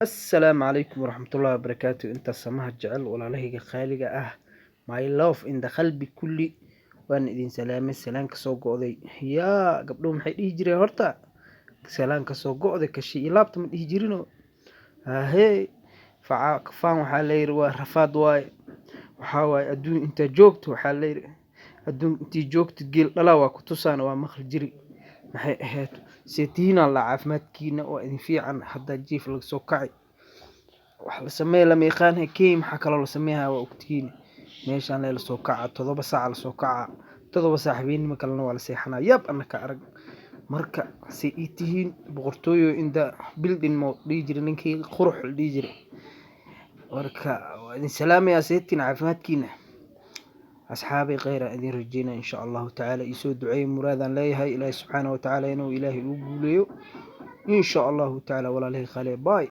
السلام عليكم ورحمة الله وبركاته. انت سماها الجعل ولا لهيك خالقة my love in the قلبي كلي وان idin salaamay salaan kasoo go'day yaa gabdho maxay dhihi jireen horta salaan kasoo go'day kashi ilaabta ma dhihi jirino ahee faan waxaa layiri waa rafaad waaye waxaa waaye adduun inta joogto waxaa layiri adduun intii joogto geel dhalaa waa ku tusaan waa maqli jiri maxay ahayd seetiina la caafimaadkiina oo idin fiican hadda jiif laga soo kacay wax la sameeyo lama yaqaan kii maxaa kaloo la sameeyaa waa ogtihiin meeshaan la soo kaca 7 saac la soo kaca 7 saac habeenimo kalena waa la seexanaa yab annaka arag marka si iitihiin boqortooyo inda building mo dhigi jiray ninkii qurux dhigi jiray marka waa idin salaamaya seetiin caafimaadkiina أصحابي غير أذين رجينا إن شاء الله تعالى يسود دعي مرادا ليها إلهي سبحانه وتعالى إنه إلهي أقوله إن شاء الله تعالى ولا له خالي باي.